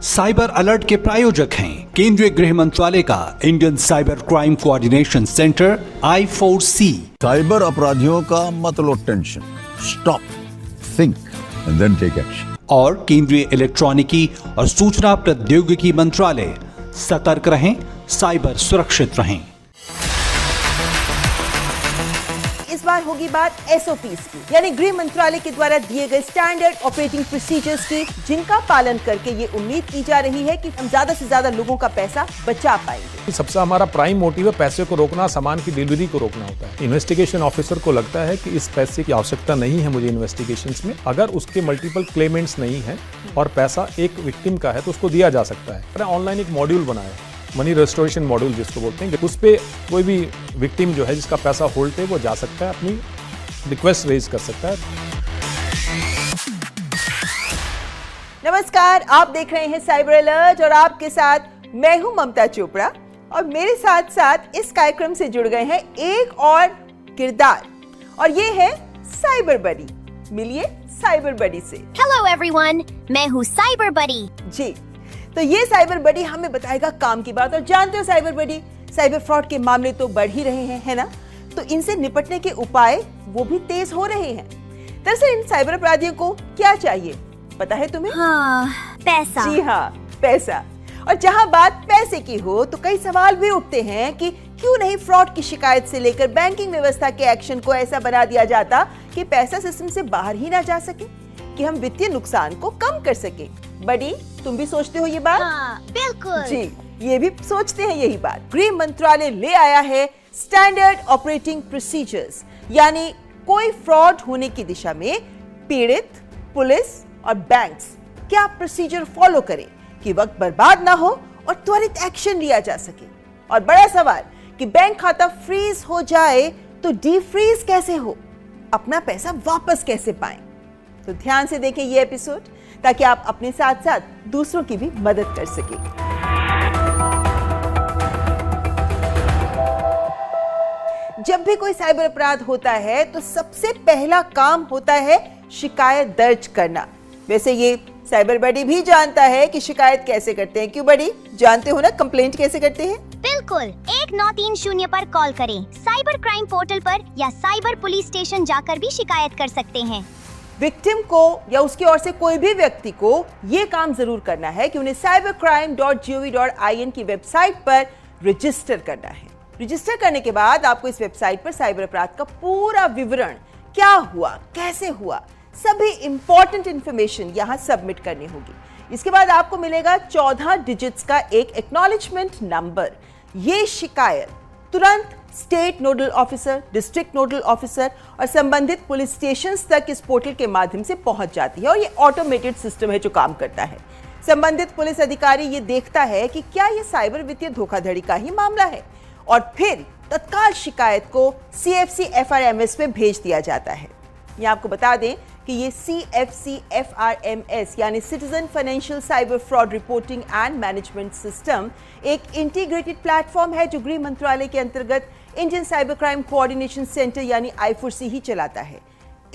Cyber alert के प्रायोजक हैं केंद्रीय गृह मंत्रालय का Indian cyber crime coordination centre I4C। Cyber अपराधियों का मत लो tension, stop, think and then take action. और केंद्रीय इलेक्ट्रॉनिकी और सूचना प्रौद्योगिकी मंत्रालय, सतर्क रहें, साइबर सुरक्षित रहें। इस बार होगी बात SOPs की, यानी गृह मंत्रालय के द्वारा दिए गए स्टैंडर्ड ऑपरेटिंग प्रोसीजर्स की, जिनका पालन करके ये उम्मीद की जा रही है कि हम ज्यादा से ज्यादा लोगों का पैसा बचा पाएंगे। सबसे हमारा प्राइम मोटिव है पैसे को रोकना, सामान की डिलीवरी को रोकना होता है। इन्वेस्टिगेशन ऑफिसर को लगता है कि इस पैसे की आवश्यकता नहीं है मुझे इन्वेस्टिगेशंस में, अगर उसके मल्टीपल क्लेमेंट्स नहीं है और पैसा एक विक्टिम का है तो उसको दिया जा सकता है। ऑनलाइन एक मॉड्यूल बनाया, मनी रेस्टोरेशन मॉड्यूल जिसको बोलते हैं, उस पे कोई भी विक्टिम जो है जिसका पैसा होल्ड है वो जा सकता है, अपनी रिक्वेस्ट रेज कर सकता है। नमस्कार, आप देख रहे हैं साइबर अलर्ट और आपके साथ मैं हूं ममता चोपड़ा, और मेरे साथ साथ इस कार्यक्रम से जुड़ गए हैं एक और किरदार, और ये है साइबर बडी। मिलिए साइबर बडी से। हेलो एवरीवन, मैं हूँ साइबर बडी। जी, तो ये साइबर बडी हमें बताएगा काम की बात। और जानते हो साइबर बडी, साइबर फ्रॉड के मामले तो बढ़ ही रहे हैं, है ना? तो इनसे निपटने के उपाय वो भी तेज हो रहे हैं। दरअसल इन साइबर अपराधियों को क्या चाहिए पता है तुम्हें? पैसा। जी हाँ, पैसा। और जहाँ बात पैसे की हो तो कई सवाल भी उठते हैं कि क्यों नहीं फ्रॉड की शिकायत से लेकर बैंकिंग व्यवस्था के एक्शन को ऐसा बना दिया जाता कि पैसा सिस्टम से बाहर ही ना जा सके, कि हम वित्तीय नुकसान को कम कर सके। बडी, तुम भी सोचते हो ये बात? हाँ, बिल्कुल। जी, ये भी सोचते हैं यही बात। गृह मंत्रालय ले आया है स्टैंडर्ड ऑपरेटिंग प्रोसीजर्स, यानी कोई फ्रॉड होने की दिशा में पीड़ित, पुलिस और बैंक्स क्या प्रोसीजर फॉलो करें कि वक्त बर्बाद ना हो और त्वरित एक्शन लिया जा सके। और बड़ा सवाल कि बैंक खाता फ्रीज हो जाए तो डीफ्रीज कैसे हो, अपना पैसा वापस कैसे पाएं। तो ध्यान से देखें ये एपिसोड, ताकि आप अपने साथ साथ दूसरों की भी मदद कर सकें। जब भी कोई साइबर अपराध होता है तो सबसे पहला काम होता है शिकायत दर्ज करना। वैसे ये साइबर बडी भी जानता है कि शिकायत कैसे करते हैं। क्यों बडी, जानते हो ना कंप्लेंट कैसे करते हैं? बिल्कुल, 1930 पर कॉल करें। साइबर क्राइम पोर्टल पर या साइबर पुलिस स्टेशन जाकर भी शिकायत कर सकते हैं। विक्टिम को या उसकी ओर से कोई भी व्यक्ति को ये काम जरूर करना है कि उन्हें cybercrime.gov.in की वेबसाइट पर रजिस्टर करना है। रजिस्टर करने के बाद आपको इस वेबसाइट पर साइबर अपराध का पूरा विवरण, क्या हुआ, कैसे हुआ, सभी इंपॉर्टेंट इंफॉर्मेशन यहाँ सबमिट करनी होगी। इसके बाद आपको मिलेगा 14 डिजिट्स का एक एक्नॉलेजमेंट नंबर। ये शिकायत तुरंत state nodal officer, district nodal officer और संबंधित पुलिस स्टेशन तक इस पोर्टल के माध्यम से पहुंच जाती है, और ये ऑटोमेटेड सिस्टम है जो काम करता है। संबंधित पुलिस अधिकारी ये देखता है कि क्या ये साइबर वित्तीय धोखाधड़ी का ही मामला है, और फिर तत्काल शिकायत को CFC FRMS में भेज दिया जाता है। ये आपको बता दें कि ये CFC FRMS यानी citizen financial cyber fraud reporting and management system एक इंटीग्रेटेड प्लेटफॉर्म है जो गृह मंत्रालय के अंतर्गत Indian cyber crime coordination centre यानी I4C ही चलाता है।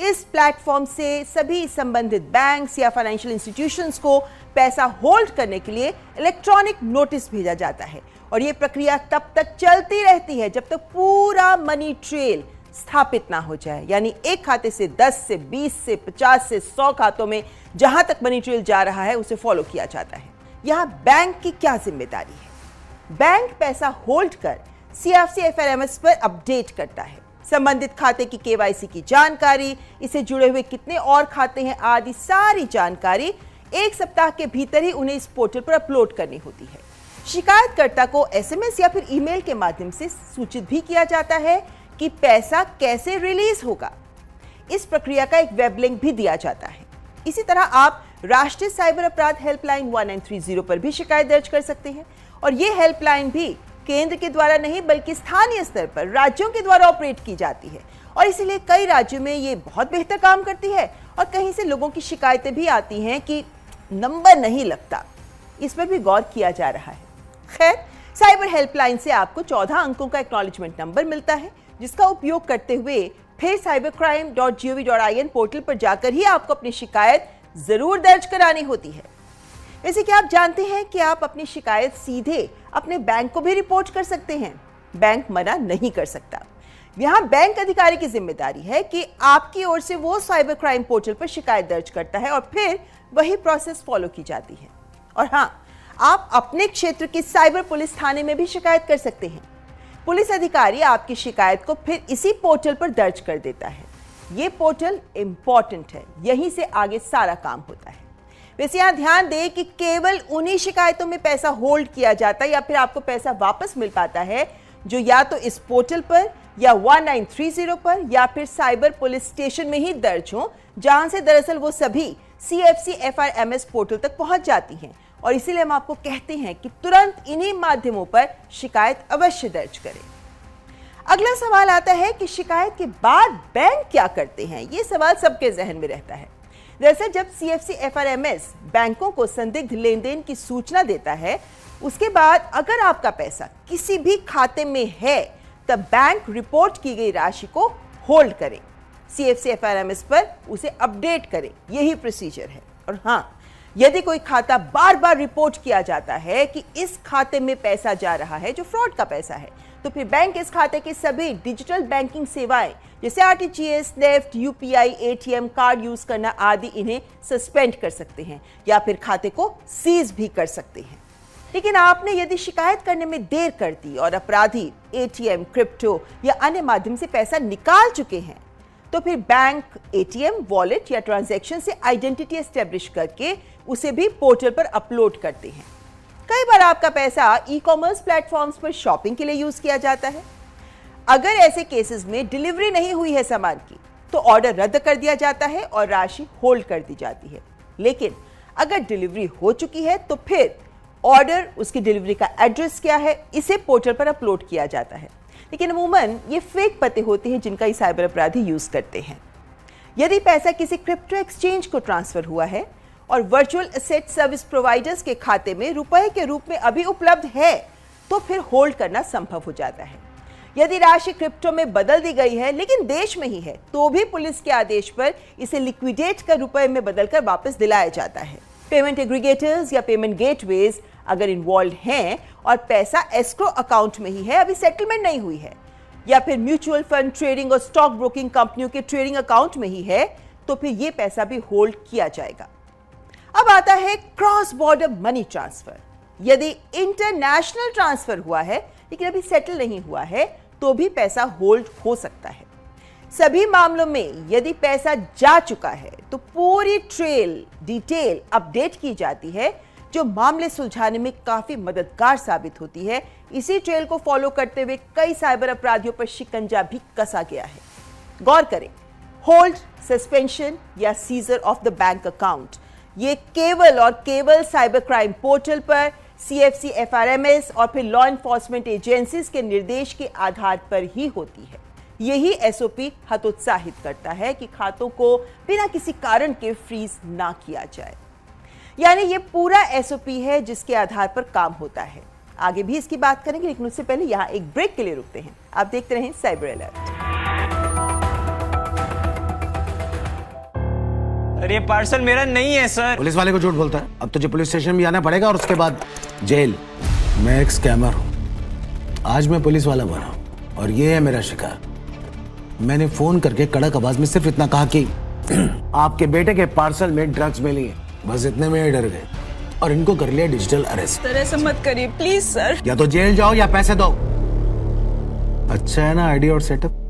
इस प्लेटफॉर्म से सभी संबंधित बैंक्स या फाइनेंशियल इंस्टीट्यूशंस को पैसा होल्ड करने के लिए इलेक्ट्रॉनिक नोटिस भेजा जाता है, और ये प्रक्रिया तब तक चलती रहती है जब तक पूरा मनी ट्रेल स्थापित ना हो जाए, यानी एक खाते से 10 से 20 से 50 से 100 खातों में जहां तक मनी ट्रेल जा रहा है उसे फॉलो किया जाता है। यहां बैंक की क्या जिम्मेदारी है? बैंक पैसा होल्ड कर CFC FRMS पर अपडेट करता है, संबंधित खाते की KYC की जानकारी, इसे जुड़े हुए कितने और खाते हैं आदि सारी जानकारी एक सप्ताह के भीतर ही उन्हें इस पोर्टल पर अपलोड करनी होती है। शिकायतकर्ता को SMS या फिर ईमेल के माध्यम से सूचित भी किया जाता है कि पैसा कैसे रिलीज होगा। इस प्रक्रिया का एक वेब लिंक भी दिया जाता है। इसी तरह आप राष्ट्रीय साइबर अपराध हेल्पलाइन 1930 पर भी शिकायत दर्ज कर सकते हैं, और ये हेल्पलाइन भी केंद्र के द्वारा नहीं बल्कि स्थानीय स्तर पर राज्यों के द्वारा ऑपरेट की जाती है, और इसीलिए कई राज्यों में ये बहुत बेहतर काम करती है, और कहीं से लोगों की शिकायतें भी आती हैं कि नंबर नहीं लगता। इस पर भी गौर किया जा रहा है। खैर, साइबर हेल्पलाइन से आपको 14 अंकों का एक्नॉलेजमेंट नंबर मिलता है, जिसका उपयोग करते हुए फिर cybercrime.gov.in पोर्टल पर जाकर ही आपको अपनी शिकायत जरूर दर्ज करानी होती है। वैसे क्या आप जानते हैं कि आप अपनी शिकायत सीधे अपने बैंक को भी रिपोर्ट कर सकते हैं? बैंक मना नहीं कर सकता। यहाँ बैंक अधिकारी की जिम्मेदारी है कि आपकी ओर से वो साइबर क्राइम पोर्टल पर शिकायत दर्ज करता है और फिर वही प्रोसेस फॉलो की जाती है। और हाँ, आप अपने क्षेत्र की साइबर पुलिस थाने में भी शिकायत कर सकते हैं। पुलिस अधिकारी आपकी शिकायत को फिर इसी पोर्टल पर दर्ज कर देता है। ये पोर्टल इंपॉर्टेंट है, यहीं से आगे सारा काम होता है। वैसे यहाँ ध्यान दें कि केवल उन्हीं शिकायतों में पैसा होल्ड किया जाता है या फिर आपको पैसा वापस मिल पाता है जो या तो इस पोर्टल पर या 1930 पर या फिर साइबर पुलिस स्टेशन में ही दर्ज हो, जहां से दरअसल वो सभी CFC FRMS पोर्टल तक पहुंच जाती हैं। और इसीलिए हम आपको कहते हैं कि तुरंत इन्हीं माध्यमों पर शिकायत अवश्य दर्ज करें। अगला सवाल आता है कि शिकायत के बाद बैंक क्या करते हैं? ये सवाल सबके जहन में रहता है। दरअसल जब CFC FRMS बैंकों को संदिग्ध लेन देन की सूचना देता है, उसके बाद अगर आपका पैसा किसी भी खाते में है तब बैंक रिपोर्ट की गई राशि को होल्ड करें, CFC FRMS पर उसे अपडेट करें। यही प्रोसीजर है। और हाँ, यदि कोई खाता बार बार रिपोर्ट किया जाता है कि इस खाते में पैसा जा रहा है जो फ्रॉड का पैसा है, तो फिर बैंक इस खाते के सभी डिजिटल बैंकिंग सेवाएं जैसे RTGS, NEFT, UPI, ATM card use करना आदि इन्हें सस्पेंड कर सकते हैं या फिर खाते को सीज भी कर सकते हैं। लेकिन आपने यदि शिकायत करने में देर कर दी और अपराधी ATM, क्रिप्टो या अन्य माध्यम से पैसा निकाल चुके हैं, तो फिर बैंक ATM, वॉलेट या ट्रांजैक्शन से आइडेंटिटी एस्टेब्लिश करके उसे भी पोर्टल पर अपलोड करते हैं। कई बार आपका पैसा ई-कॉमर्स प्लेटफॉर्म्स पर शॉपिंग के लिए यूज किया जाता है। अगर ऐसे केसेस में डिलीवरी नहीं हुई है सामान की, तो ऑर्डर रद्द कर दिया जाता है और राशि होल्ड कर दी जाती है। लेकिन अगर डिलीवरी हो चुकी है तो फिर ऑर्डर, उसकी डिलीवरी का एड्रेस क्या है, इसे पोर्टल पर अपलोड किया जाता है। लेकिन अमूमन ये फेक पते होते हैं जिनका ये साइबर अपराधी यूज करते हैं। यदि पैसा किसी क्रिप्टो एक्सचेंज को ट्रांसफर हुआ है और वर्चुअल एसेट सर्विस प्रोवाइडर्स के खाते में रुपए के रूप में अभी उपलब्ध है, तो फिर होल्ड करना संभव हो जाता है। यदि राशि क्रिप्टो में बदल दी गई है लेकिन देश में ही है, तो भी पुलिस के आदेश पर इसे लिक्विडेट कर रुपए में बदलकर वापस दिलाया जाता है। पेमेंट एग्रीगेटर्स या पेमेंट गेटवेज अगर इन्वॉल्व हैं और पैसा एस्क्रो अकाउंट में ही है, अभी सेटलमेंट नहीं हुई है, या फिर म्यूचुअल फंड, ट्रेडिंग और स्टॉक ब्रोकिंग कंपनियों के ट्रेडिंग अकाउंट में ही है, तो फिर यह पैसा भी होल्ड किया जाएगा। अब आता है क्रॉस बॉर्डर मनी ट्रांसफर। यदि इंटरनेशनल ट्रांसफर हुआ है लेकिन अभी सेटल नहीं हुआ है, तो भी पैसा होल्ड हो सकता है। सभी मामलों में यदि पैसा जा चुका है तो पूरी ट्रेल डिटेल अपडेट की जाती है, जो मामले सुलझाने में काफी मददगार साबित होती है। इसी ट्रेल को फॉलो करते हुए कई साइबर अपराधियों पर शिकंजा भी कसा गया है। गौर करें, होल्ड, सस्पेंशन या scissor of the bank account, ये केवल और केवल साइबर क्राइम पोर्टल पर CFC FRMS और फिर लॉ एनफोर्समेंट एजेंसीज के निर्देश के आधार पर ही होती है। यही SOP हतोत्साहित करता है कि खातों को बिना किसी कारण के फ्रीज ना किया जाए। यानी ये पूरा SOP है जिसके आधार पर काम होता है। आगे भी इसकी बात करेंगे, लेकिन उससे पहले यहाँ एक ब्रेक के लिए रुकते हैं। आप देखते रहें साइबर अलर्ट। अरे पार्सल मेरा नहीं है सर। पुलिस वाले को झूठ बोलता है। अब तुझे पुलिस स्टेशन भी आना पड़ेगा और उसके बाद जेल। मैं एक स्कैमर हूँ, आज मैं पुलिस वाला बना हूँ और ये है मेरा शिकार। मैंने फोन करके कड़क आवाज में सिर्फ इतना कहा कि आपके बेटे के पार्सल में ड्रग्स मिली है। बस इतने में डर गए और इनको कर लिया डिजिटल अरेस्ट। सर ऐसा मत करिए प्लीज सर। या तो जेल जाओ या पैसे दो। अच्छा है ना आइडिया और सेटअप?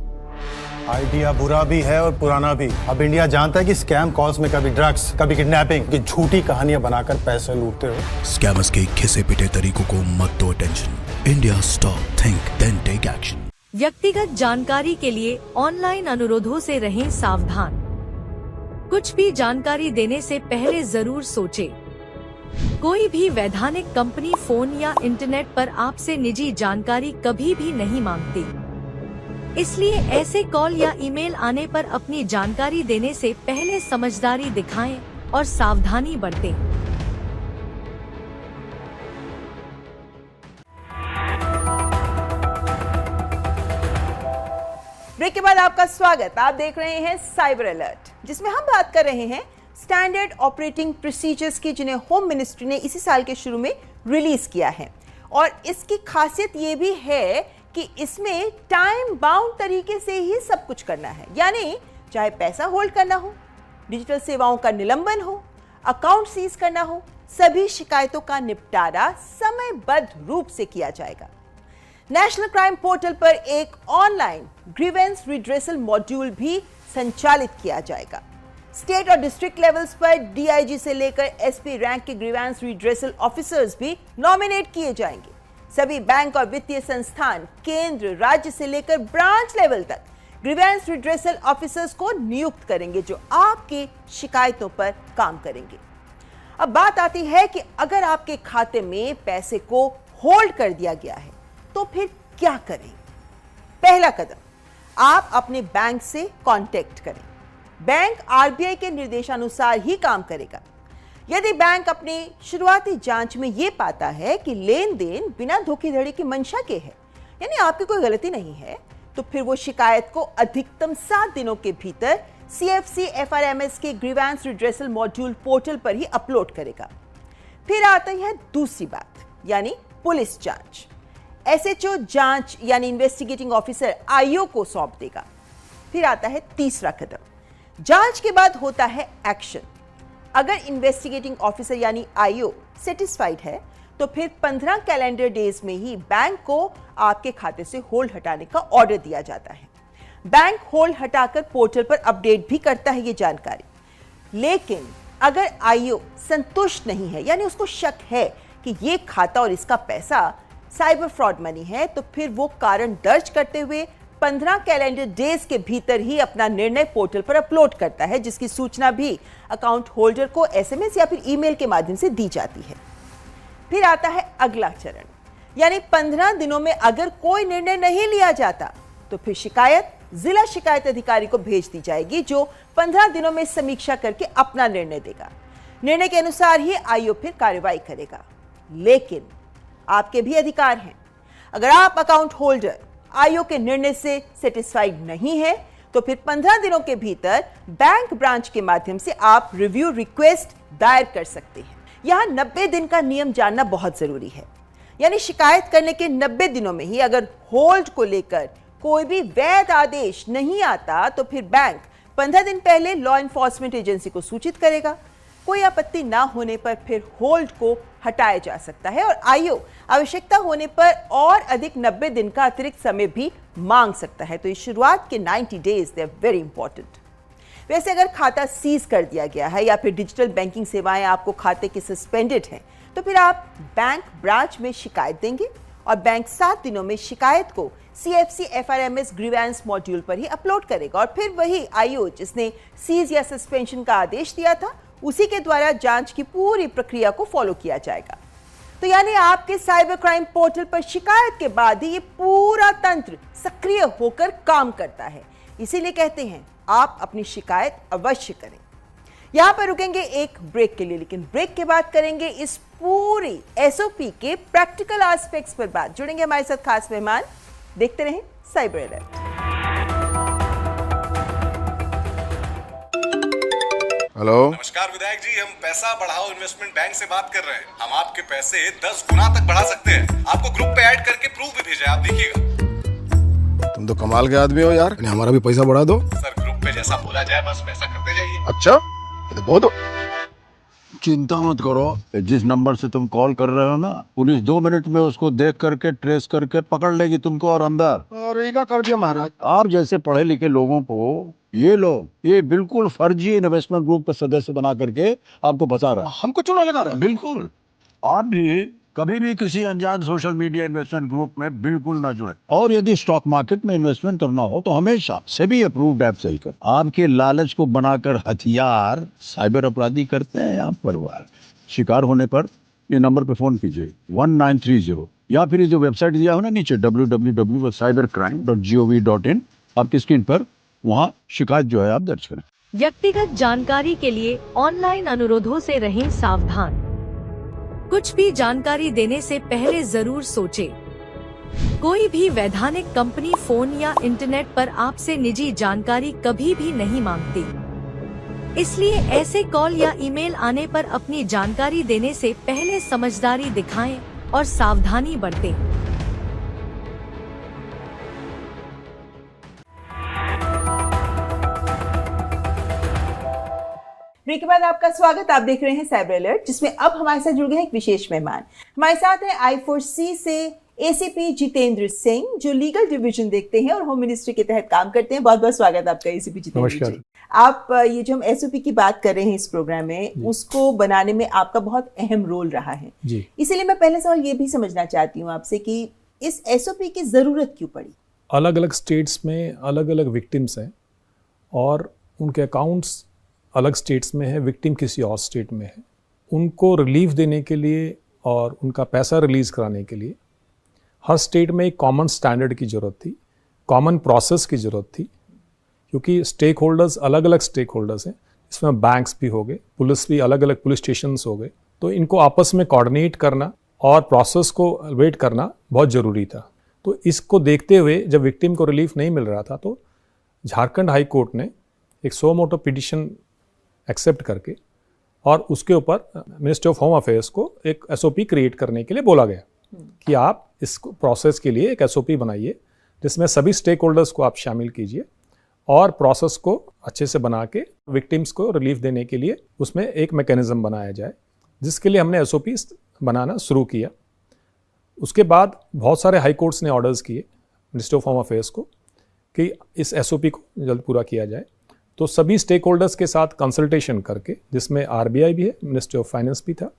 आइडिया बुरा भी है और पुराना भी। अब इंडिया जानता है कि स्कैम कॉल्स में कभी ड्रग्स, कभी किडनैपिंग की झूठी कहानियां बनाकर पैसे लूटते हो। स्कैमर्स के घिसे पिटे तरीकों को मत दो attention. India stop, think then take action. व्यक्तिगत जानकारी के लिए ऑनलाइन अनुरोधों से रहें सावधान। कुछ भी जानकारी देने से पहले जरूर सोचें। कोई भी वैधानिक कंपनी फोन या इंटरनेट पर आपसे निजी जानकारी कभी भी नहीं मांगती, इसलिए ऐसे कॉल या ईमेल आने पर अपनी जानकारी देने से पहले समझदारी दिखाएं और सावधानी बरतें। ब्रेक के बाद आपका स्वागत। आप देख रहे हैं साइबर अलर्ट, जिसमें हम बात कर रहे हैं स्टैंडर्ड ऑपरेटिंग प्रोसीजर्स की, जिन्हें होम मिनिस्ट्री ने इसी साल के शुरू में रिलीज किया है। और इसकी खासियत ये भी है कि इसमें टाइम बाउंड तरीके से ही सब कुछ करना है, यानी चाहे पैसा होल्ड करना हो, डिजिटल सेवाओं का निलंबन हो, अकाउंट सीज करना हो, सभी शिकायतों का निपटारा समयबद्ध रूप से किया जाएगा। नेशनल क्राइम पोर्टल पर एक ऑनलाइन ग्रीवेंस रिड्रेसल मॉड्यूल भी संचालित किया जाएगा। स्टेट और डिस्ट्रिक्ट लेवल्स पर डीआईजी से लेकर एसपी रैंक के ग्रीवेंस रिड्रेसल ऑफिसर्स भी नॉमिनेट किए जाएंगे। सभी बैंक और वित्तीय संस्थान केंद्र, राज्य से लेकर ब्रांच लेवल तक ग्रीवेंस रिड्रेसल ऑफिसर्स को नियुक्त करेंगे, जो आपकी शिकायतों पर काम करेंगे। अब बात आती है कि अगर आपके खाते में पैसे को होल्ड कर दिया गया है तो फिर क्या करें। पहला कदम, आप अपने बैंक से कांटेक्ट करें। बैंक आरबीआई के निर्देशानुसार ही काम करेगा। यदि बैंक अपनी शुरुआती जांच में यह पाता है कि लेन देन बिना धोखाधड़ी की मंशा के है, यानी आपकी कोई गलती नहीं है, तो फिर वो शिकायत को अधिकतम 7 दिनों के भीतर CFC FRMS के ग्रीवेंस रिड्रेसल मॉड्यूल पोर्टल पर ही अपलोड करेगा। फिर आती है दूसरी बात, यानी पुलिस जांच। SHO जांच यानी इन्वेस्टिगेटिंग ऑफिसर IO को सौंप देगा। फिर आता है तीसरा कदम, जांच के बाद होता है एक्शन। अगर इन्वेस्टिगेटिंग ऑफिसर यानी IO सेटिस्फाइड है तो फिर 15 कैलेंडर डेज में ही बैंक को आपके खाते से होल्ड हटाने का ऑर्डर दिया जाता है। बैंक होल्ड हटाकर पोर्टल पर अपडेट भी करता है ये जानकारी। लेकिन अगर IO संतुष्ट नहीं है, यानी उसको शक है कि ये खाता और इसका पैसा साइबर फ्रॉड मनी है, तो फिर वो कारण दर्ज करते हुए 15 कैलेंडर डेज के भीतर ही अपना निर्णय पोर्टल पर अपलोड करता है, जिसकी सूचना भी अकाउंट होल्डर को SMS या फिर ईमेल के माध्यम से दी जाती है। फिर आता है अगला चरण, यानी 15 दिनों में अगर कोई निर्णय नहीं लिया जाता तो फिर शिकायत जिला शिकायत अधिकारी को भेज दी जाएगी, जो 15 दिनों में समीक्षा करके अपना निर्णय देगा। निर्णय के अनुसार ही IO फिर कार्रवाई करेगा। लेकिन आपके भी अधिकार हैं। अगर आप अकाउंट होल्डर IO के निर्णय से सेटिस्फाइड नहीं है तो फिर 15 दिनों के भीतर बैंक ब्रांच के माध्यम से आप रिव्यू रिक्वेस्ट दायर कर सकते हैं। यहां 90 दिन का नियम जानना बहुत जरूरी है, यानी शिकायत करने के 90 दिनों में ही अगर होल्ड को लेकर कोई भी वैध आदेश नहीं आता तो फिर बैंक 15 दिन पहले लॉ एनफोर्समेंट एजेंसी को सूचित करेगा। कोई आपत्ति ना होने पर फिर होल्ड को हटाया जा सकता है और IO आवश्यकता होने पर और अधिक 90 दिन का अतिरिक्त समय भी मांग सकता है। तो इस शुरुआत के 90 days they are very important. वैसे अगर खाता सीज कर दिया गया है या फिर डिजिटल बैंकिंग सेवाएं आपको खाते की सस्पेंडेड हैं, तो फिर आप बैंक ब्रांच में शिकायत देंगे और बैंक 7 दिनों में शिकायत को CFC FRMS ग्रीवेंस मॉड्यूल पर ही अपलोड करेगा और फिर वही IO जिसने सीज या सस्पेंशन का आदेश दिया था, उसी के द्वारा जांच की पूरी प्रक्रिया को फॉलो किया जाएगा। तो यानी आपके साइबर क्राइम पोर्टल पर शिकायत के बाद ही ये पूरा तंत्र सक्रिय होकर काम करता है। इसीलिए कहते हैं आप अपनी शिकायत अवश्य करें। यहां पर रुकेंगे एक ब्रेक के लिए, लेकिन ब्रेक के बाद करेंगे इस पूरी SOP के प्रैक्टिकल एस्पेक्ट्स पर बात। जुड़ेंगे हमारे साथ खास मेहमान। देखते रहें साइबर अलर्ट। हेलो, नमस्कार विधायक जी, हम पैसा बढ़ाओ इन्वेस्टमेंट बैंक से बात कर रहे हैं। हम आपके पैसे 10 गुना तक बढ़ा सकते हैं। आपको ग्रुप पे ऐड करके प्रूफ भी भेजा है, आप देखिएगा। तुम तो कमाल के आदमी हो यार, हमारा भी पैसा बढ़ा दो। सर ग्रुप पे जैसा बोला जाए बस पैसा करते जाइए। अच्छा, ये तो बहुत। चिंता मत करो, जिस नंबर से तुम कॉल कर रहे हो ना, पुलिस 2 मिनट में उसको देख करके ट्रेस करके पकड़ लेगी तुमको और अंदर। और क्या कर दिया महाराज? आप जैसे पढ़े लिखे लोगों को ये लोग ये बिल्कुल फर्जी इन्वेस्टमेंट ग्रुप का सदस्य बना करके आपको बचा रहा है। हमको चुना लगा रहा है। बिल्कुल। आप भी कभी भी किसी अनजान सोशल मीडिया इन्वेस्टमेंट ग्रुप में बिल्कुल ना जुड़े। और यदि स्टॉक मार्केट में इन्वेस्टमेंट करना हो तो हमेशा सेबी अप्रूव्ड ऐप से ही कर। आपके लालच को बनाकर हथियार साइबर अपराधी करते हैं आप परिवार। शिकार होने पर ये नंबर पे फोन कीजिए 1930 या फिर जो वेबसाइट दिया हो ना नीचे www.cybercrime.gov.in आपकी स्क्रीन पर, वहाँ शिकायत जो है आप दर्ज करें। व्यक्तिगत जानकारी के लिए ऑनलाइन अनुरोधों से रहें सावधान। कुछ भी जानकारी देने से पहले जरूर सोचें। कोई भी वैधानिक कंपनी फोन या इंटरनेट पर आपसे निजी जानकारी कभी भी नहीं मांगती। इसलिए ऐसे कॉल या ईमेल आने पर अपनी जानकारी देने से पहले समझदारी दिखाएं और सावधानी बरतें। ब्रेक के बाद आपका स्वागत। आप देख रहे हैं साइबर अलर्ट, जिसमें अब हमारे साथ जुड़ गए एक विशेष मेहमान। हमारे साथ है I4C से एसीपी जितेंद्र सिंह, जो लीगल डिवीजन देखते हैं और होम मिनिस्ट्री के तहत काम करते हैं। बहुत बहुत स्वागत आपका एसीपी जितेंद्र जी। आप ये जो हम एसओपी की बात कर रहे हैं इस प्रोग्राम में, उसको बनाने में आपका बहुत अहम रोल रहा है जी। इसीलिए मैं पहले सवाल ये भी समझना चाहती हूँ आपसे कि इस एसओपी की जरूरत क्यों पड़ी? अलग अलग स्टेट्स में अलग अलग विक्टिम्स हैं और उनके अकाउंट्स अलग स्टेट्स में है, विक्टिम किसी और स्टेट में है। उनको रिलीफ देने के लिए और उनका पैसा रिलीज कराने के लिए हर स्टेट में एक कॉमन स्टैंडर्ड की ज़रूरत थी, कॉमन प्रोसेस की ज़रूरत थी, क्योंकि स्टेक होल्डर्स अलग अलग स्टेक होल्डर्स हैं। इसमें बैंक्स भी हो गए, पुलिस भी अलग अलग पुलिस स्टेशंस हो गए, तो इनको आपस में कोऑर्डिनेट करना और प्रोसेस को वेट करना बहुत ज़रूरी था। तो इसको देखते हुए जब विक्टिम को रिलीफ नहीं मिल रहा था, तो झारखंड हाई कोर्ट ने एक सो मोटो पिटिशन एक्सेप्ट करके और उसके ऊपर मिनिस्ट्री ऑफ होम अफेयर्स को एक एसओपी क्रिएट करने के लिए बोला गया कि आप इस प्रोसेस के लिए एक एसओपी बनाइए, जिसमें सभी स्टेक होल्डर्स को आप शामिल कीजिए और प्रोसेस को अच्छे से बना के विक्टिम्स को रिलीफ देने के लिए उसमें एक मैकेनिज्म बनाया जाए, जिसके लिए हमने एसओपी बनाना शुरू किया। उसके बाद बहुत सारे हाई कोर्ट्स ने ऑर्डर्स किए मिनिस्ट्री ऑफ होम अफेयर्स को कि इस एसओपी को जल्द पूरा किया जाए। तो सभी स्टेक होल्डर्स के साथ कंसल्टेशन करके, जिसमें आरबीआई भी है, मिनिस्ट्री ऑफ फाइनेंस भी था,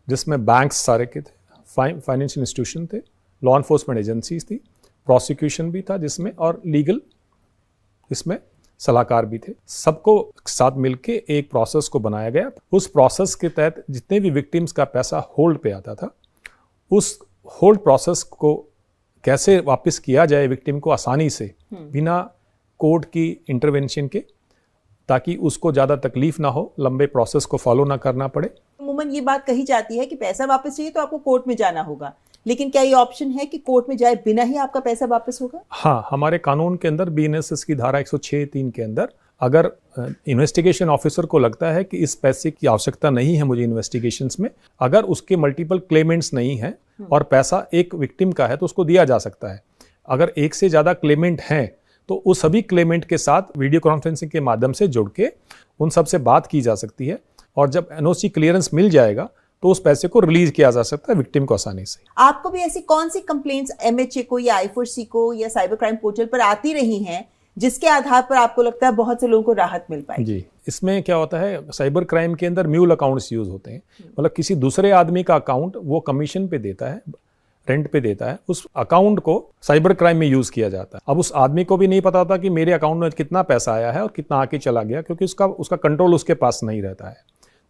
जिसमें बैंक्स सारे के थे, फाइनेंशियल इंस्टीट्यूशन थे, लॉ एनफोर्समेंट एजेंसीज थी, प्रोसिक्यूशन भी था जिसमें, और लीगल इसमें सलाहकार भी थे। सबको साथ मिलके एक प्रोसेस को बनाया गया। उस प्रोसेस के तहत जितने भी विक्टिम्स का पैसा होल्ड पे आता था, उस होल्ड प्रोसेस को कैसे वापस किया जाए विक्टिम को आसानी से, बिना कोर्ट की इंटरवेंशन के, ताकि उसको ज़्यादा तकलीफ ना हो, लंबे प्रोसेस को फॉलो ना करना पड़े। अमूमन ये बात कही जाती है कि पैसा वापस चाहिए तो आपको कोर्ट में जाना होगा, लेकिन क्या ये ऑप्शन है कि कोर्ट में जाए बिना ही आपका पैसा वापस होगा? हाँ, हमारे कानून के अंदर बीएनएसएस की धारा 106(3) के अंदर अगर इन्वेस्टिगेशन ऑफिसर को लगता है कि इस पैसे की आवश्यकता नहीं है मुझे इन्वेस्टिगेशंस में, अगर उसके मल्टीपल क्लेमेंट्स नहीं हैं और पैसा एक विक्टिम का है तो उसको दिया जा सकता है। अगर एक से ज़्यादा क्लेमेंट हैं तो उस सभी क्लेमेंट के साथ वीडियो कॉन्फ्रेंसिंग के माध्यम से जुड़ के उन सब से बात की जा सकती है, और जब एनओसी क्लियरेंस मिल जाएगा तो उस पैसे को रिलीज किया जा सकता है विक्टिम को आसानी से। आपको भी ऐसी कौन सी कंप्लेंट्स एमएचए को या I4C को या साइबर क्राइम पोर्टल पर आती रही हैं जिसके आधार पर आपको लगता है बहुत से लोगों को राहत मिल पाएगी? जी, इसमें क्या होता है, साइबर क्राइम के अंदर म्यूल अकाउंट्स यूज होते हैं, मतलब किसी दूसरे आदमी का अकाउंट वो कमीशन पे देता है, रेंट पे देता है, उस अकाउंट को साइबर क्राइम में यूज किया जाता है। अब उस आदमी को भी नहीं पता होता कि मेरे अकाउंट में कितना पैसा आया है और कितना आके चला गया, क्योंकि उसका कंट्रोल उसके पास नहीं रहता है।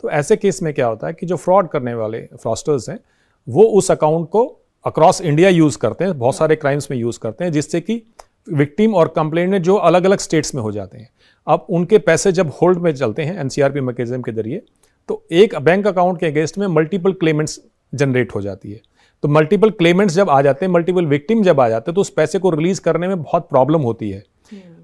तो ऐसे केस में क्या होता है कि जो फ्रॉड करने वाले फ्रॉस्टर्स हैं वो उस अकाउंट को अक्रॉस इंडिया यूज करते हैं, बहुत सारे क्राइम्स में यूज करते हैं, जिससे कि विक्टिम और कंप्लेंट जो अलग अलग स्टेट्स में हो जाते हैं। अब उनके पैसे जब होल्ड में चलते हैं एनसीआरपी मैकेनिज्म के जरिए, तो एक बैंक अकाउंट के अगेंस्ट में मल्टीपल क्लेमेंट्स जनरेट हो जाती है। तो मल्टीपल क्लेमेंट्स जब आ जाते हैं, मल्टीपल विक्टिम जब आ जाते हैं, तो उस पैसे को रिलीज करने में बहुत प्रॉब्लम होती है।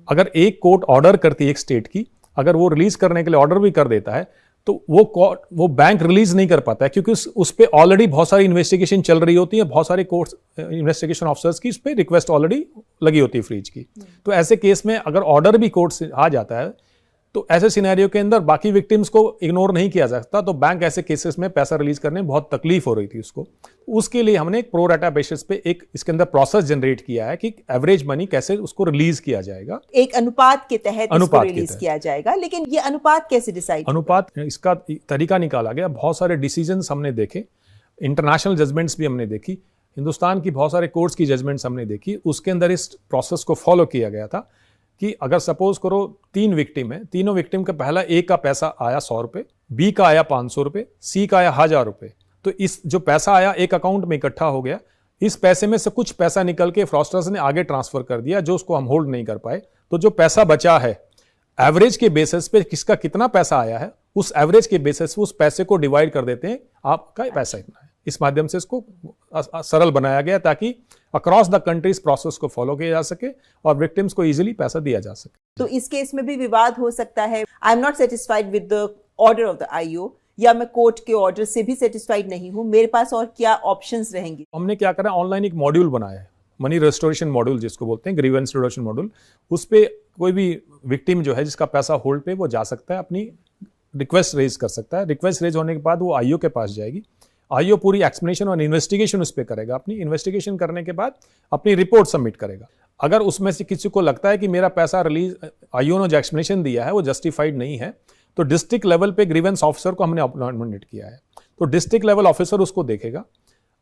अगर एक कोर्ट ऑर्डर करती है एक स्टेट की, अगर वो रिलीज करने के लिए ऑर्डर भी कर देता है, तो वो बैंक रिलीज नहीं कर पाता है, क्योंकि उस पे ऑलरेडी बहुत सारी इन्वेस्टिगेशन चल रही होती है, बहुत सारे कोर्ट इन्वेस्टिगेशन ऑफिसर्स की इस पे रिक्वेस्ट ऑलरेडी लगी होती है फ्रीज की। तो ऐसे केस में अगर ऑर्डर भी कोर्ट से आ जाता है, तो ऐसे सिनेरियो के अंदर बाकी विक्टिम्स को इग्नोर नहीं किया जा सकता, तो बैंक ऐसे केसेस में पैसा रिलीज करने में बहुत तकलीफ हो रही थी उसको। उसके लिए हमने एक प्रो राटा बेसिस पे एक इसके अंदर प्रोसेस जनरेट किया है कि एवरेज मनी कैसे उसको रिलीज किया जाएगा, एक अनुपात के तहत इसको रिलीज किया जाएगा। लेकिन ये अनुपात कैसे डिसाइड? अनुपात, इसका तरीका निकाला गया, बहुत सारे डिसीजंस हमने देखे, इंटरनेशनल जजमेंट्स भी हमने देखी, हिंदुस्तान की बहुत सारे कोर्ट्स की जजमेंट्स हमने देखी। उसके अंदर इस प्रोसेस को फॉलो किया गया था कि अगर सपोज करो 3 विक्टिम है, तीनों विक्टिम का पहला ए का पैसा आया 100 रुपये, बी का आया 500 रुपये, सी का आया 1000 रुपये, तो इस जो पैसा आया एक अकाउंट में इकट्ठा हो गया। इस पैसे में से कुछ पैसा निकल के फ्रॉस्टर्स ने आगे ट्रांसफर कर दिया, जो उसको हम होल्ड नहीं कर पाए। तो जो पैसा बचा है, एवरेज के बेसिस पे किसका कितना पैसा आया है, उस एवरेज के बेसिस पे उस पैसे को डिवाइड कर देते हैं, आपका पैसा इतना है। इस माध्यम से इसको सरल बनाया गया ताकि अक्रॉस द कंट्री इस प्रोसेस को फॉलो किया जा सके और विक्टिम्स को इजीली पैसा दिया जा सके। तो इस केस में भी विवाद हो सकता है, I am not satisfied with the order of the IO, या मैं कोर्ट के ऑर्डर से भी सेटिस्फाइड नहीं हूं, मेरे पास और क्या ऑप्शंस रहेंगे? हमने क्या करा, ऑनलाइन एक मॉड्यूल बनाया है, मनी रेस्टोरेशन मॉड्यूल जिसको बोलते हैं, ग्रीवेंस रिडक्शन मॉड्यूल। उस पे कोई भी विक्टिम जो है जिसका पैसा होल्ड पे, वो जा सकता है, अपनी रिक्वेस्ट रेज कर सकता है। रिक्वेस्ट रेज होने के बाद वो आईओ के पास जाएगी, आईओ पूरी एक्सप्लेनेशन और इन्वेस्टिगेशन उस पर करेगा। अपनी इन्वेस्टिगेशन करने के बाद अपनी रिपोर्ट सबमिट करेगा। अगर उसमें से किसी को लगता है कि मेरा पैसा रिलीज, आईओ ने जो एक्सप्लेनेशन दिया है वो जस्टिफाइड नहीं है, तो डिस्ट्रिक्ट लेवल पे ग्रीवेंस ऑफिसर को हमने अपॉइंटमेंट किया है, तो डिस्ट्रिक्ट लेवल ऑफिसर उसको देखेगा।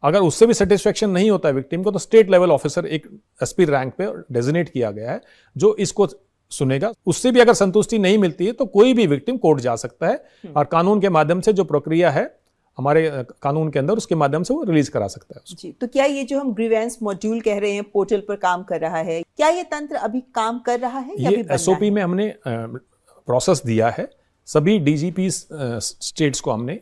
अगर उससे भी सेटिस्फेक्शन नहीं होता है विक्टिम को, तो स्टेट लेवल ऑफिसर एक एसपी रैंक पे डेजिग्नेट किया गया है जो इसको सुनेगा। उससे भी अगर संतुष्टि नहीं मिलती है तो कोई भी विक्टिम कोर्ट जा सकता है और कानून के माध्यम से जो प्रक्रिया है हमारे कानून के अंदर, उसके माध्यम से वो रिलीज करा सकता है। जी, तो क्या ये जो हम ग्रीवेंस मॉड्यूल कह रहे हैं पोर्टल पर काम कर रहा है, क्या ये तंत्र अभी काम कर रहा है या ये एसओपी में हमने प्रोसेस दिया है, सभी डीजीपी स्टेट्स को हमने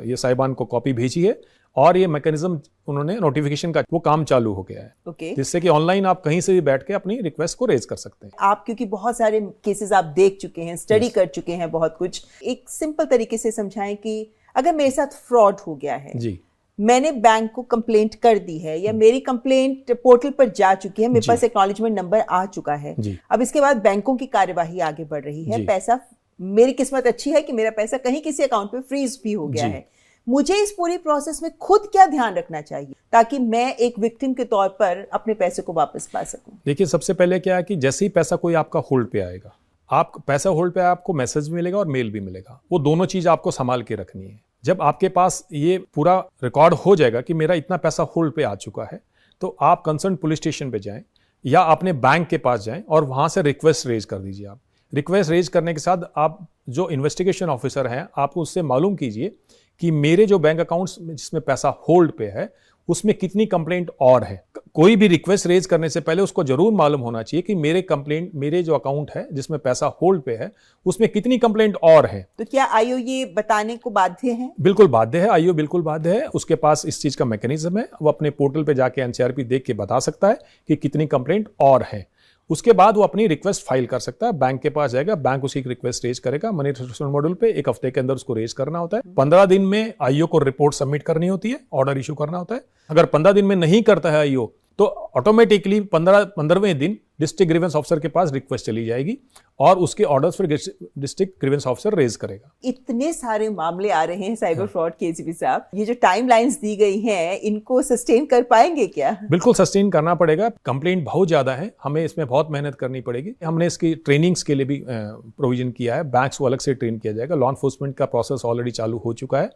ये साहिबान को कॉपी भेजी है और ये मैकेनिज्म उन्होंने नोटिफिकेशन का वो काम चालू हो गया है। ओके। जिससे कि ऑनलाइन आप कहीं से भी बैठ के अपनी रिक्वेस्ट को रेज कर सकते हैं। आप क्योंकि बहुत सारे केसेस आप देख चुके हैं, स्टडी कर चुके हैं बहुत कुछ, एक सिंपल तरीके से समझाएं कि अगर मेरे साथ फ्रॉड हो गया है जी, मैंने बैंक को कंप्लेंट कर दी है या मेरी कंप्लेंट पोर्टल पर जा चुकी है, मेरे पास एक्नॉलेजमेंट नंबर आ चुका है, अब इसके बाद बैंकों की कार्यवाही आगे बढ़ रही है, पैसा, मेरी किस्मत अच्छी है कि मेरा पैसा कहीं किसी अकाउंट पे फ्रीज भी हो गया है, मुझे इस पूरी प्रोसेस में खुद क्या ध्यान रखना चाहिए ताकि मैं एक विक्टिम के तौर पर अपने पैसे को वापस पा सकूं? देखिए, सबसे पहले क्या है कि जैसे ही पैसा कोई आपका होल्ड पे आएगा, आप पैसा होल्ड पे आपको मैसेज भी मिलेगा और मेल भी मिलेगा, वो दोनों चीज आपको संभाल के रखनी है। जब आपके पास ये पूरा रिकॉर्ड हो जाएगा कि मेरा इतना पैसा होल्ड पे आ चुका है, तो आप कंसर्न पुलिस स्टेशन पे जाएं या अपने बैंक के पास जाएं और वहां से रिक्वेस्ट रेज कर दीजिए। आप रिक्वेस्ट रेज करने के साथ आप जो इन्वेस्टिगेशन ऑफिसर हैं, आप उससे मालूम कीजिए कि मेरे जो बैंक अकाउंट्स जिसमें पैसा होल्ड पे है उसमें कितनी कंप्लेंट और है। कोई भी रिक्वेस्ट रेज करने से पहले उसको जरूर मालूम होना चाहिए कि मेरे जो अकाउंट है जिसमें पैसा होल्ड पे है उसमें कितनी कंप्लेंट और है। तो क्या आईओ ये बताने को बाध्य है? बिल्कुल बाध्य है, आईओ बिल्कुल बाध्य है। उसके पास इस चीज का मैकेनिज्म है, वो अपने पोर्टल पे जाके एनसीआरपी देख के बता सकता है कि कितनी कंप्लेंट और है। उसके बाद वो अपनी रिक्वेस्ट फाइल कर सकता है, बैंक के पास जाएगा, बैंक उसी की रिक्वेस्ट रेज करेगा मनी ट्रांसफर मॉड्यूल पे। 1 हफ्ते के अंदर उसको रेज करना होता है। 15 दिन में आईओ को रिपोर्ट सबमिट करनी होती है, ऑर्डर इशू करना होता है। अगर 15 दिन में नहीं करता है आईओ तो ऑटोमेटिकली 15वें दिन डिस्ट्रिक्ट ग्रीवेंस ऑफिसर के पास रिक्वेस्ट चली जाएगी और उसके ऑर्डर्स फिर डिस्ट्रिक्ट ग्रीवेंस ऑफिसर रेज करेगा। इतने सारे मामले आ रहे हैं साइबर फ्रॉड के, एसीपी साहब, ये जो टाइमलाइंस दी गई हैं इनको सस्टेन कर पाएंगे क्या? बिल्कुल सस्टेन करना पड़ेगा। कंप्लेंट बहुत ज्यादा है, हमें इसमें बहुत मेहनत करनी पड़ेगी। हमने इसकी ट्रेनिंग्स के लिए भी प्रोविजन किया है, बैंक्स को अलग से ट्रेन किया जाएगा। लॉ एनफोर्समेंट का प्रोसेस ऑलरेडी चालू हो चुका है।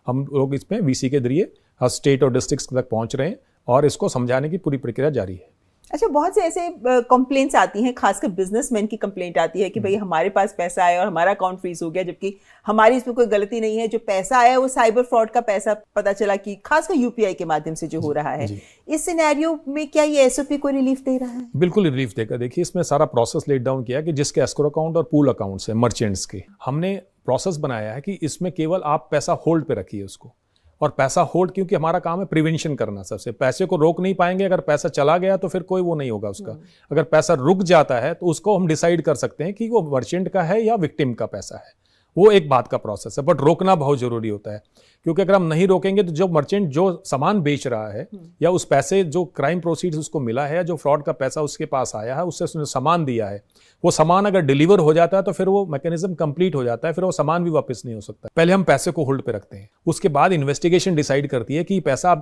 हम लोग इसमें वीसी के जरिए हर स्टेट और डिस्ट्रिक्ट तक पहुंच रहे हैं और इसको समझाने की पूरी प्रक्रिया जारी है। अच्छा, बहुत से ऐसे कंप्लेंट्स आती हैं, खासकर बिजनेसमैन की कंप्लेंट आती है कि भाई हमारे पास पैसा आया और हमारा अकाउंट फ्रीज हो गया, जबकि हमारी इसमें कोई गलती नहीं है। जो पैसा आया वो साइबर फ्रॉड का पैसा पता चला कि खासकर यूपीआई के माध्यम से जो हो रहा है। इस सिनेरियो में क्या ये एसओपी को रिलीफ दे रहा है? बिल्कुल रिलीफ देगा। देखिए, इसमें सारा प्रोसेस लेट डाउन किया कि जिसके एस्क्रो अकाउंट और पूल अकाउंट्स है मर्चेंट्स के, हमने प्रोसेस बनाया है कि इसमें केवल आप पैसा होल्ड पे रखिए उसको। और पैसा होल्ड, क्योंकि हमारा काम है प्रिवेंशन करना, सबसे पैसे को रोक नहीं पाएंगे। अगर पैसा चला गया तो फिर कोई वो नहीं होगा उसका। अगर पैसा रुक जाता है तो उसको हम डिसाइड कर सकते हैं कि वो मर्चेंट का है या विक्टिम का पैसा है। वो एक बात का प्रोसेस है, बट रोकना बहुत जरूरी होता है, क्योंकि अगर हम नहीं रोकेंगे तो जो मर्चेंट जो सामान बेच रहा है या उस पैसे जो क्राइम प्रोसीड्स उसको मिला है, जो फ्रॉड का पैसा उसके पास आया है, उससे उसने सामान दिया है, वो सामान अगर डिलीवर हो जाता है तो फिर वो मैकेनिज्म कंप्लीट हो जाता है, फिर वो सामान भी वापस नहीं हो सकता। पहले हम पैसे को होल्ड पे रखते हैं, उसके बाद इन्वेस्टिगेशन डिसाइड करती है कि पैसा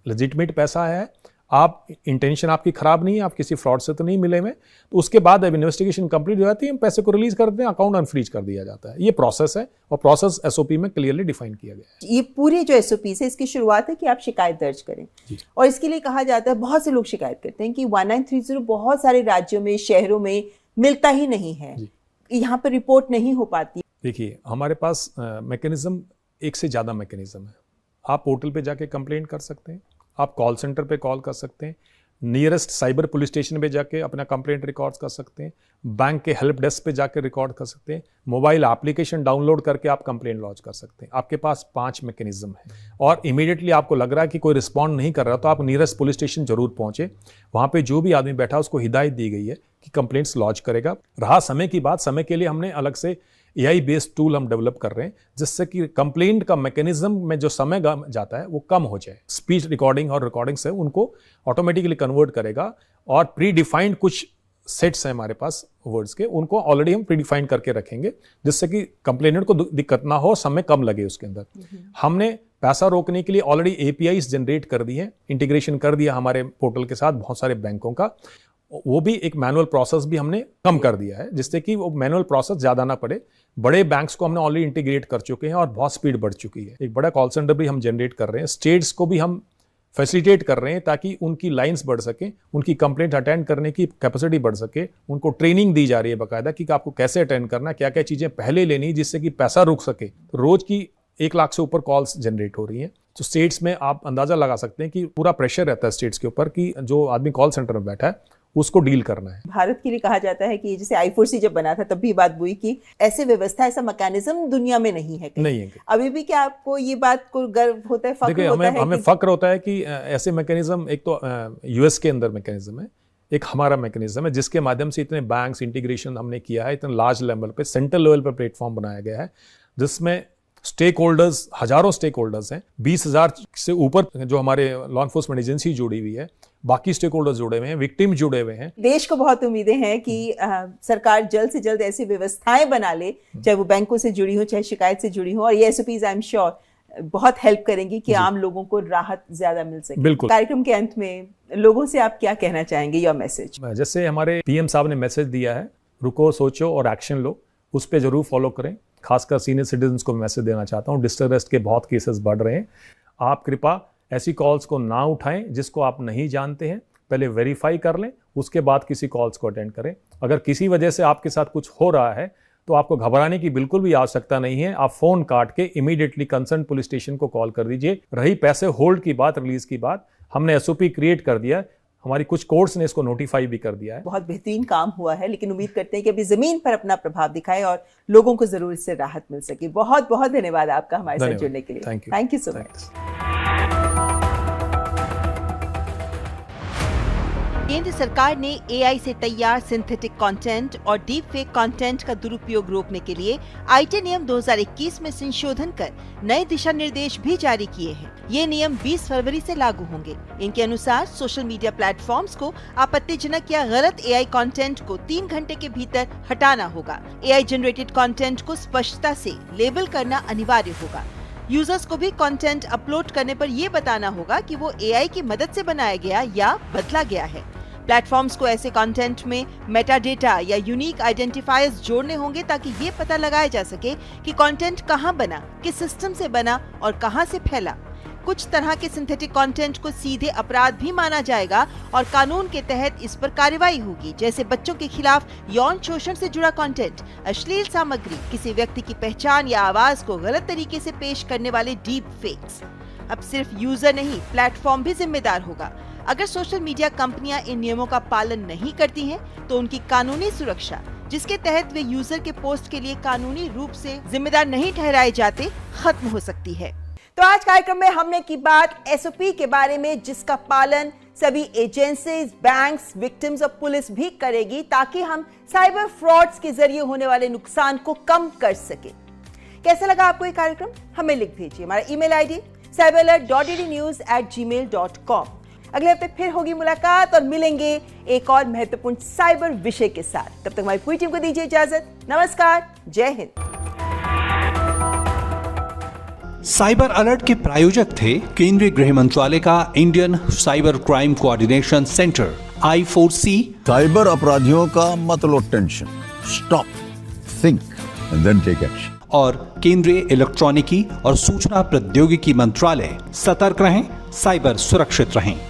लेजिटिमेट पैसा है, आप इंटेंशन आपकी खराब नहीं है, आप किसी फ्रॉड से तो नहीं मिले में, तो उसके बाद अब इन्वेस्टिगेशन कंप्लीट हो जाती है, हम पैसे को रिलीज करते हैं, अकाउंट अनफ्रीज कर दिया जाता है। ये प्रोसेस है और प्रोसेस एसओपी में क्लियरली डिफाइन किया गया है। ये पूरी जो एसओपी है इसकी शुरुआत है कि आप शिकायत दर्ज करें, और इसके लिए कहा जाता है, बहुत से लोग शिकायत करते हैं कि 1930 बहुत सारे राज्यों में, शहरों में मिलता ही नहीं है, यहाँ पर रिपोर्ट नहीं हो पाती। देखिए, हमारे पास मैकेनिज्म एक से ज्यादा मैकेनिज्म है। आप पोर्टल पे जाके कंप्लेंट कर सकते हैं, आप कॉल सेंटर पे कॉल कर सकते हैं, नियरेस्ट साइबर पुलिस स्टेशन पे जाके अपना कंप्लेंट रिकॉर्ड कर सकते हैं, बैंक के हेल्प डेस्क पे जाके रिकॉर्ड कर सकते हैं, मोबाइल एप्लीकेशन डाउनलोड करके आप कंप्लेंट लॉन्च कर सकते हैं। आपके पास 5 मैकेनिज्म है और इमीडिएटली आपको लग रहा है कि कोई रिस्पॉन्ड नहीं कर रहा तो आप नियरेस्ट पुलिस स्टेशन जरूर पहुंचे। वहां पे जो भी आदमी बैठा उसको हिदायत दी गई है कि कंप्लेंट्स लॉन्च करेगा। रहा समय की बात, समय के लिए हमने अलग से AI बेस्ड टूल हम डेवलप कर रहे हैं जिससे कि कंप्लेंट का मैकेनिज्म में जो समय जाता है वो कम हो जाए। स्पीच रिकॉर्डिंग और रिकॉर्डिंग से उनको ऑटोमेटिकली कन्वर्ट करेगा और प्री डिफाइंड कुछ सेट्स हैं हमारे पास वर्ड्स के, उनको ऑलरेडी हम प्री डिफाइन करके रखेंगे जिससे कि कंप्लेनेंट को दिक्कत ना हो, समय कम लगे उसके अंदर। हमने पैसा रोकने के लिए ऑलरेडी APIs जनरेट कर दी है, इंटीग्रेशन कर दिया हमारे पोर्टल के साथ बहुत सारे बैंकों का। वो भी एक मैनुअल प्रोसेस भी हमने कम कर दिया है जिससे कि वो मैनुअल प्रोसेस ज़्यादा ना पड़े। बड़े बैंक्स को हमने ऑलरेडी इंटीग्रेट कर चुके हैं और बहुत स्पीड बढ़ चुकी है। एक बड़ा कॉल सेंटर भी हम जनरेट कर रहे हैं, स्टेट्स को भी हम फैसिलिटेट कर रहे हैं ताकि उनकी लाइंस बढ़ सके, उनकी कंप्लेंट अटेंड करने की कैपेसिटी बढ़ सके। उनको ट्रेनिंग दी जा रही है बाकायदा कि आपको कैसे अटेंड करना, क्या क्या चीज़ें पहले लेनी जिससे कि पैसा रुक सके। रोज की 1 लाख से ऊपर कॉल्स जनरेट हो रही हैं। तो स्टेट्स में आप अंदाजा लगा सकते हैं कि पूरा प्रेशर रहता है स्टेट्स के ऊपर कि जो आदमी कॉल सेंटर में बैठा है उसको डील करना है। भारत के लिए कहा जाता है कि जैसे I4C जब बना था तब भी बात हुई कि ऐसे व्यवस्था, ऐसा मैकेनिज्म दुनिया में नहीं है। नहीं है। अभी भी क्या आपको ये बात को गर्व होता है, फख्र होता है? हमें फख्र होता है कि ऐसे मैकेनिज्म, एक तो US के अंदर मैकेनिज्म है, एक हमारा मैकेनिज्म है जिसके माध्यम से इतने बैंक्स इंटीग्रेशन हमने किया है, इतने लार्ज लेवल पे, सेंट्रल लेवल पर प्लेटफॉर्म बनाया गया है जिसमें स्टेक होल्डर्स, हजारों स्टेक होल्डर्स हैं, 20,000 से ऊपर जो हमारे लॉ एनफोर्समेंट एजेंसी जुड़ी हुई है, बाकी स्टेक होल्डर्स जुड़े हुए हैं, विक्टिम जुड़े हुए हैं। देश को बहुत उम्मीदें हैं कि सरकार जल्द से जल्द ऐसी व्यवस्थाएं बना ले, चाहे वो बैंकों से जुड़ी हो, चाहे शिकायत से जुड़ी हो, और ये SOPs आई एम श्योर बहुत हेल्प करेंगी कि आम लोगों को राहत ज्यादा मिल सके। बिल्कुल। कार्यक्रम के अंत में लोगों से आप क्या कहना चाहेंगे, योर मैसेज? जैसे हमारे PM साहब ने मैसेज दिया है, रुको, सोचो और एक्शन लो, उस पर जरूर फॉलो करें। खासकर सीनियर सिटीजन्स को मैसेज देना चाहता हूँ, डिजिटल अरेस्ट के बहुत केसेस बढ़ रहे हैं। आप कृपया ऐसी कॉल्स को ना उठाएं जिसको आप नहीं जानते हैं, पहले वेरीफाई कर लें, उसके बाद किसी कॉल्स को अटेंड करें। अगर किसी वजह से आपके साथ कुछ हो रहा है तो आपको घबराने की बिल्कुल भी आवश्यकता नहीं है। आप फोन काट के इमीडिएटली कंसर्न पुलिस स्टेशन को कॉल कर दीजिए। रही पैसे होल्ड की बात, रिलीज की बात, हमने SOP क्रिएट कर दिया, हमारी कुछ कोर्ट्स ने इसको नोटिफाई भी कर दिया है। बहुत बेहतरीन काम हुआ है, लेकिन उम्मीद करते हैं कि अभी जमीन पर अपना प्रभाव दिखाए और लोगों को जरूर इससे राहत मिल सके। बहुत बहुत धन्यवाद आपका हमारे साथ जुड़ने के लिए। Thank you so much. केंद्र सरकार ने AI से तैयार सिंथेटिक कंटेंट और डीप फेक कंटेंट का दुरुपयोग रोकने के लिए IT नियम 2021 में संशोधन कर नए दिशा निर्देश भी जारी किए हैं। ये नियम 20 फरवरी से लागू होंगे। इनके अनुसार सोशल मीडिया प्लेटफॉर्म्स को आपत्तिजनक या गलत AI कंटेंट को 3 घंटे के भीतर हटाना होगा। AI जनरेटेड कंटेंट को स्पष्टता से लेबल करना अनिवार्य होगा। यूजर्स को भी कंटेंट अपलोड करने पर यह बताना होगा कि वो AI की मदद से बनाया गया या बदला गया है। प्लेटफॉर्म्स को ऐसे कंटेंट में मेटा डेटा या यूनिक आइडेंटिफायर्स जोड़ने होंगे ताकि ये पता लगाया जा सके कि कंटेंट कहां बना, किस सिस्टम से बना और कहां से फैला। कुछ तरह के सिंथेटिक कंटेंट को सीधे अपराध भी माना जाएगा और कानून के तहत इस पर कार्रवाई होगी, जैसे बच्चों के खिलाफ यौन शोषण से जुड़ा कंटेंट, अश्लील सामग्री, किसी व्यक्ति की पहचान या आवाज को गलत तरीके से पेश करने वाले डीप फेक्स। अब सिर्फ यूजर नहीं, प्लेटफॉर्म भी जिम्मेदार होगा। अगर सोशल मीडिया कंपनियां इन नियमों का पालन नहीं करती हैं, तो उनकी कानूनी सुरक्षा, जिसके तहत वे यूजर के पोस्ट के लिए कानूनी रूप से जिम्मेदार नहीं ठहराए जाते, खत्म हो सकती है। तो आज कार्यक्रम में हमने की बात SOP के बारे में, जिसका पालन सभी एजेंसीज, बैंक्स, विक्टिम्स और पुलिस भी करेगी ताकि हम साइबर फ्रॉड्स के जरिए होने वाले नुकसान को कम कर सके। कैसा लगा आपको ये कार्यक्रम? हमें लिख भेजिए। हमारा ईमेल ID cyberalert.ednews@gmail.com। अगले हफ्ते फिर होगी मुलाकात और मिलेंगे एक और महत्वपूर्ण साइबर विषय के साथ। तब तक हमारी पूरी टीम को दीजिए इजाजत। नमस्कार, जय हिंद। साइबर अलर्ट के प्रायोजक थे केंद्रीय गृह मंत्रालय का Indian cyber crime coordination centre I4C। Cyber अपराधियों का मत लो tension, stop, think and then take action. और केंद्रीय इलेक्ट्रॉनिकी और सूचना प्रौद्योगिकी मंत्रालय। सतर्क रहें, साइबर सुरक्षित रहें।